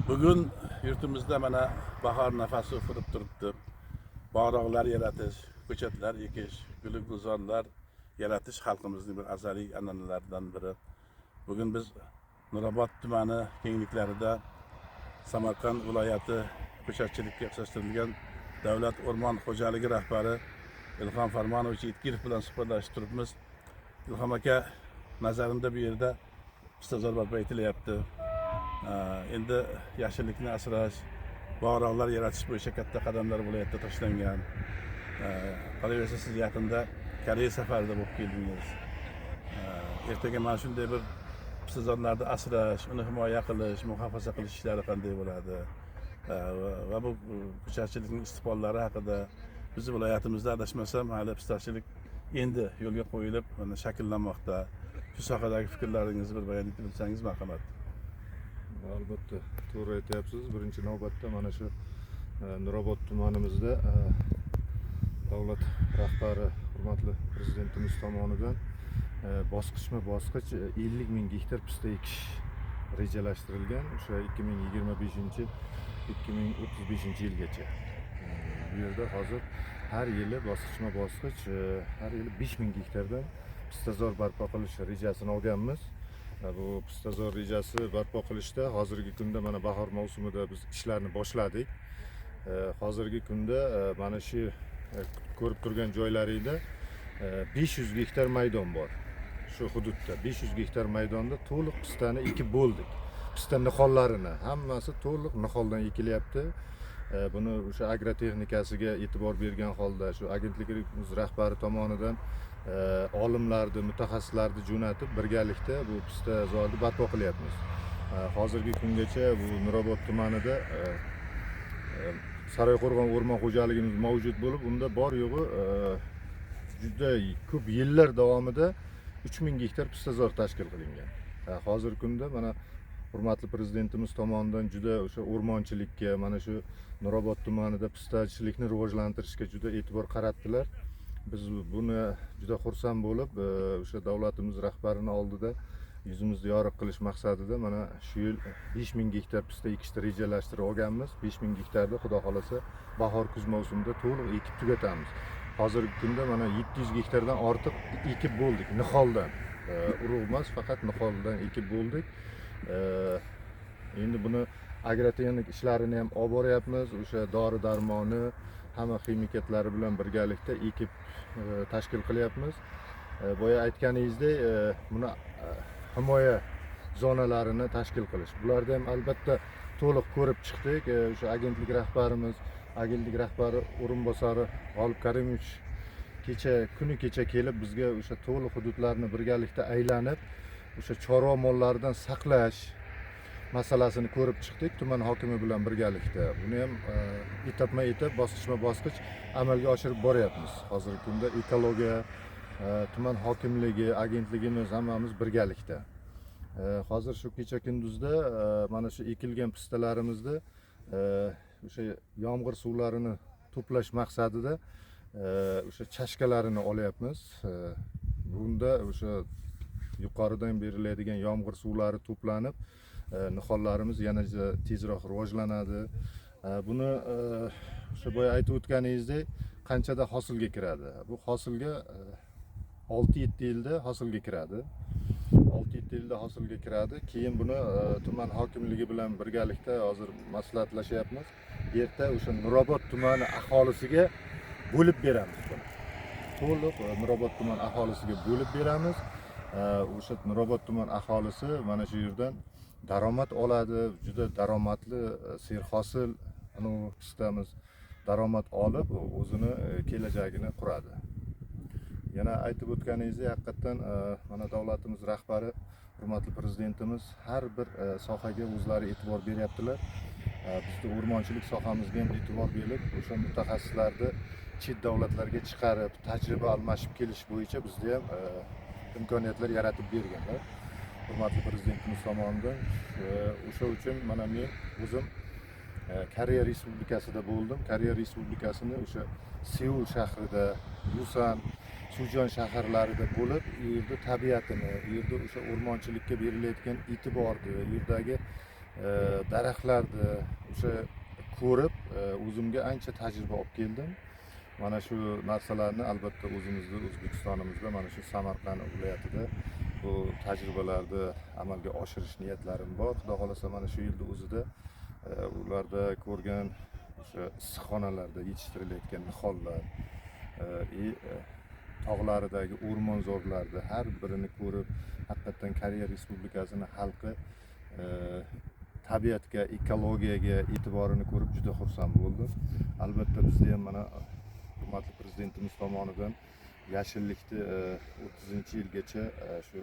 Bugün yurtimizda mana bahor nafasi ufurib turibdi. Bog'roqlar yaratish, ko'chatlar ekish, gul-gulzorlar yaratish xalqimizning bir azaliy an'analaridan biri. Bugun biz Nurobod tumani kengliklarida Samarqand viloyati ko'chatchilikka ixtisoslashtirilgan Davlat o'rmon xo'jaligi rahbari Ilhom Farmonovich Yetkirov bilan suhbatlashib turibmiz. Ilhom aka, nazarimda bu yerda pistazor barpo etilyapti. Endi yashillikni asrash, bog'roqlar yaratish bo'yicha katta qadamlar viloyatda tashlangan. Qolaversa siz yaqinda Koreya safarida bo'lib keldingiz. Ertaga mana shunday bir pistazorlarni asrash, uni himoya qilish, muhofaza qilish ishlari qanday bo'ladi? Va bu ko'chatchilikning istiqbollari haqida bizning viloyatimizda adashmasam hali pistachilik endi yo'lga qo'yilib, shakllanmoqda. Shu sohadagi fikrlaringizni bir bayon etib o'tsangiz marhamat. Albatta, to'g'ri aytyapsiz. Birinchi navbatda mana shu Nurobod tumanimizda davlat rahbari hurmatli prezidentimiz tomonidan bosqichma-bosqich 50 ming gektar pista ekish rejalashtirilgan. O'sha 2025-2035 yilgacha. Bu yerda hozir har yili bosqichma-bosqich har yili 5 ming gektardan pistazor barpo qilish rejasini olganmiz. Bu pistazor rejasi barpo qilishda hozirgi kunda mana bahor mavsumida biz ishlarni boshladik. Hozirgi kunda mana shu ko'rib turgan joylaringda 500 gektar maydon bor. Shu hududda 500 gektar maydonda to'liq pistani ekib bo'ldik. Pista nihollarini hammasi to'liq niholdan ekilyapti. Buni o'sha agrotexnikasiga e'tibor bergan holda shu agentligimiz rahbari tomonidan olimlarni, mutaxassislarni jo'natib birgalikda bu pistazorni barpo qilyapmiz. Hozirgi kungacha bu Nurobod tumanida Saroyqo'rg'on o'rmon xo'jaligimiz mavjud bo'lib, unda bor yo'g'i juda ko'p yillar davomida 3000 gektar pistazor tashkil qilingan. Hozirgi kunda mana hurmatli prezidentimiz tomonidan juda o'sha o'rmonchilikka, mana shu Nurobod tumanida pistachilikni rivojlantirishga juda e'tibor qaratdilar. Biz buni juda xursand bo'lib, o'sha davlatimiz rahbarining oldida yuzimizni yorug' qilish maqsadida mana shu yil 5000 gektar pista ekishni rejalashtirib olganmiz. 5000 gektarda xudo xolasa bahor-kuz mavsumida to'liq ekib tugatamiz. Hozirgi kunda mana 700 gektardan ortiq ekib bo'ldik niholdan. Urug' emas, faqat niholdan ekib bo'ldik. Endi buni agrotexnik ishlarini ham olib boryapmiz. O'sha dori-darmoni, hamma ximikatlari bilan birgalikda ekib tashkil qilyapmiz. Boya aytganingizdek, buni himoya zonalarini tashkil qilish. Bularni ham albatta to'liq ko'rib chiqdik. O'sha agentlik rahbari o'rinbosari G'olib Karimovich kuni kecha kelib bizga o'sha to'liq hududlarni birgalikda aylanib, o'sha chorva mollaridan saqlash masalasini ko'rib chiqdik tuman hokimi bilan birgalikda. Buni ham etapma-etap, bosqichma-bosqich amalga oshirib boryapmiz. Hozirgi kunda ekologiya, tuman hokimligi, agentligimiz hammamiz birgalikda. Hozir shu kecha kunduzda mana shu ekilgan pistalarimizni o'sha yomg'ir suvlarini to'plash maqsadida o'sha chashkalarini olyapmiz. Bunda o'sha yuqoridan beriladigan yomg'ir suvlari to'planib, nihollarimiz yanada tezroq rivojlanadi. Buni o'sha boya aytib o'tganingizdek, qanchada hosilga kiradi? Bu hosilga 6-7 yilda hosilga kiradi. 6-7 yilda hosilga kiradi. Keyin buni tuman hokimligi bilan birgalikda hozir maslahatlashyapmiz. Erta o'sha Nurobod tumani aholisiga bo'lib beramiz buni. To'liq Nurobod tuman aholisiga bo'lib beramiz. O'sha Nurobod tuman aholisi mana shu yerdan daromad oladi. Juda daromadli serhosil pistamiz daromad olib, o'zini kelajagini quradi. Yana aytib o'tganingizdek, haqiqatan mana davlatimiz rahbari, hurmatli prezidentimiz har bir sohaga o'zlari e'tibor beryaptilar. Bizning o'rmonchilik sohamizga ham e'tibor berib, o'sha mutaxassislarni chet davlatlarga chiqarib, tajriba almashib kelish bo'yicha bizga ham imkoniyatlar yaratib berganlar. Hurmatli prezidentimiz tomonidan o'sha uchun mana men o'zim Koreya Respublikasida bo'ldim. Koreya Respublikasini o'sha Seul shahrida, Busan, Sujon shaharlarida bo'lib, u yerda tabiatini, u yerda o'sha o'rmonchilikka berilayotgan e'tiborni, u yerdagi daraxtlarni o'sha ko'rib o'zimga ancha tajriba olib keldim. Mana shu narsalarni albatta o'zimizda O'zbekistonimizda mana shu Samarqand viloyatida bu tajribalarni amalga oshirish niyatlarim bor. Xudo xolasa mana shu yilni o'zida ularda ko'rgan o'sha issiqxonalarda yetishtirilayotgan nihollar, tog'laridagi o'rmonzorlarni har birini ko'rib, haqiqatdan Koreya Respublikasini xalqi tabiatga, ekologiyaga e'tiborini ko'rib juda xursand bo'ldim. Albatta bizda ham mana hurmatli prezidentimiz tomonidan yashillikni 30-yilgacha shu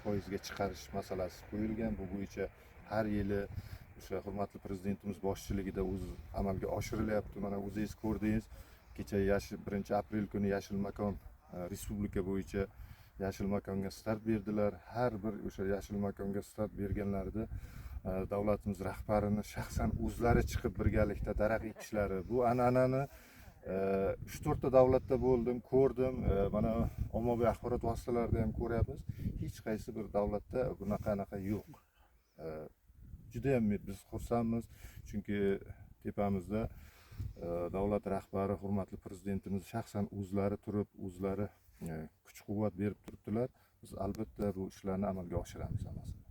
30% chiqarish masalasi qo'yilgan. Bu bo'yicha har yili o'sha hurmatli prezidentimiz boshchiligida o'zi amalga oshirilyapti. Mana o'zingiz ko'rdingiz, kecha 1-aprel kuni yashil makon respublika bo'yicha yashil makonga start berdilar. Har bir o'sha yashil makonga start berganlarida davlatimiz rahbarini shaxsan o'zlari chiqib birgalikda daraxt ekishlari, bu an'anani 3-4 ta davlatda bo'ldim, ko'rdim. Mana ommaviy axborot vositalarida ham ko'ryapmiz. Hech qaysi bir davlatda bunaqa yo'q. Juda ham biz xursandmiz, chunki tepamizda davlat rahbari hurmatli prezidentimiz shaxsan o'zlari turib, o'zlari kuch-quvvat berib turibdilar. Biz albatta bu ishlarni amalga oshiramiz hammasi.